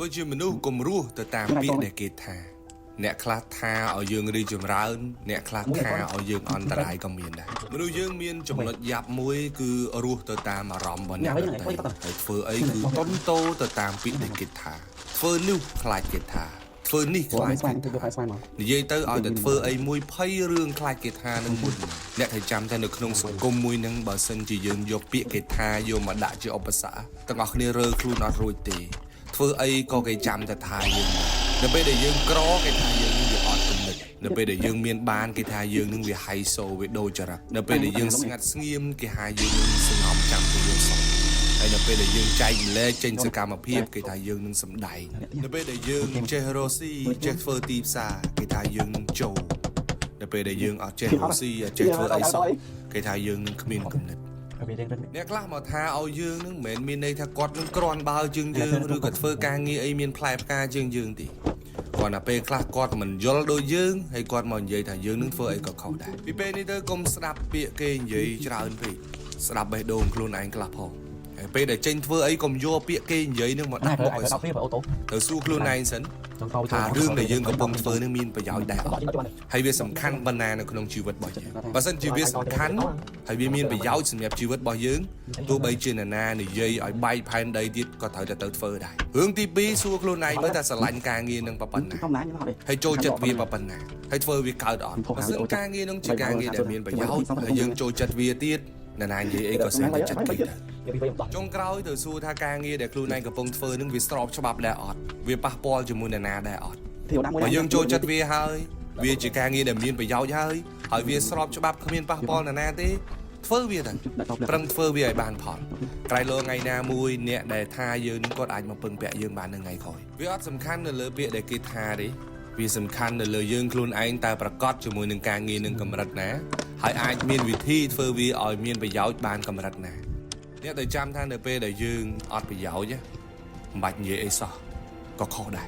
ធ្វើជាមនុស្សកុំរស់ទៅតាមពាក្យដែលគេថាអ្នកខ្លះថាឲ្យយើងរីចម្រើនអ្នកខ្លះថាឲ្យយើងអន្តរាយក៏មានដែរមនុស្សយើងមានចំណុចយ៉ាប់មួយគឺរស់ទៅតាមអារម្មណ៍របស់អ្នកដទៃហើយធ្វើអីគឺតន់តោទៅតាមពាក្យដែលគេថាធ្វើនេះខ្លាចគេថាធ្វើនេះខ្លាចគេថានិយាយទៅឲ្យតែធ្វើអីមួយភ័យរឿងខ្លាចគេថានឹងមុនអ្នកត្រូវចាំតែនៅក្នុងសង្គមមួយហ្នឹងបើសិនជាយើងយកពាក្យគេថាយកមកដាក់ជាឧបសគ្គទាំងអស់គ្នារើខ្លួនអត់រួចទេធ្វើអីក៏គេចាំតែថាយើងនៅពេលដែលយើងក្រគេថាយើងនឹងវាអត់គំនិតនៅពេលដែលយើងមានបានគេថាយើងនឹងវាហៃសូវាដូរចរិតនៅពេលដែលយើងស្ងាត់ស្ងៀមគេហៅយើងនឹងសង្ងំចាំទៅយើងសុខហើយនៅពេលដែលយើងចែកម្លែកចេញសកម្មភាពគេថាយើងនឹងសម្ដែងនៅពេលដែលយើងចេះរស់ស៊ីចេះធ្វើទីផ្សារគេថាយើងនឹងចូលនៅពេលដែលយើងអត់ចេះរស់ស៊ីចេះធ្វើអីសោះគេថាយើងនឹងគ្មានគំនិតអ្នកខ្លះមកថាឲ្យយើងនឹងមិនមែនមានន័យថាគាត់នឹងក្រាន់បើជាងយើងឬក៏ធ្វើការងារអីមានផ្លែផ្កាជាងយើងទេគាត់តែពេលខ្លះគាត់មិនយល់ដូចយើងហើយគាត់មកនិយាយថាយើងនឹងធ្វើអីក៏ខុសដែរពីពេលនេះទៅកុំស្ដាប់ពាក្យគេនិយាយច្រើនពេកស្ដាប់បេះដូងខ្លួនឯងខ្លះផងហើយពេលដែលចេញធ្វើអីកុំយកពាក្យគេនិយាយនឹងមកដាក់មកឲ្យសោះទៅសួរខ្លួនឯងសិនថារឿងដែលយើងកំពុងធ្វើនឹងមានប្រយោជន៍ដែរអត់ហើយវាសំខាន់ប៉ុណ្ណានៅក្នុងជីវិតរបស់យើងបើសិនជាវាសំខាន់ហើយវាមានប្រយោជន៍សម្រាប់ជីវិតរបស់យើងទោះបីជានរណានិយាយឲ្យបែកផែនដីទៀតក៏ត្រូវតែទៅធ្វើដែររឿងទី2សួរខ្លួនឯងមើលថាស្រឡាញ់ការងារនឹងប៉ុណ្ណាហើយចូលចិត្តវាប៉ុណ្ណាហើយធ្វើវាកើតអត់បើសិនការងារនឹងជាការងារដែលមានប្រយោជន៍ហើយយើងចូលចិត្តវាទៀតនរណានិយាយអីក៏ស្អាតចិត្តគេដែរចុងក្រោយទៅសួរថាការងារដែលខ្លួនឯងកំពុងធ្វើនឹងវាស្របច្បាប់ដែរអត់វាប៉ះពាល់ជាមួយនរណាដែរអត់បើយើងចូលចិត្តវាហើយវាជាការងារដែលមានប្រយោជន៍ហើយវាស្របច្បាប់គ្មានប៉ះពាល់នរណាទេធ្វើវាទៅប្រឹងធ្វើវាឲ្យបានផលក្រោយលោកថ្ងៃណាមួយអ្នកដែលថាយើងនឹងគាត់អាចមកពឹងពាក់យើងបាននៅថ្ងៃក្រោយវាអត់សំខាន់នៅលើពាក្យដែលគេថាទេវាសំខាន់នៅលើយើងខ្លួនឯងតើប្រកបជាមួយនឹងការងារនឹងកម្រិតណាហើយអាចមានវិធីធ្វើវាឲ្យមានប្រយោជន៍បានកម្រិតណាអ្នកទៅចាំថានៅពេលដែលយើងអត់ប្រយោជន៍មិនបាច់និយាយអីសោះក៏ខុសដែរ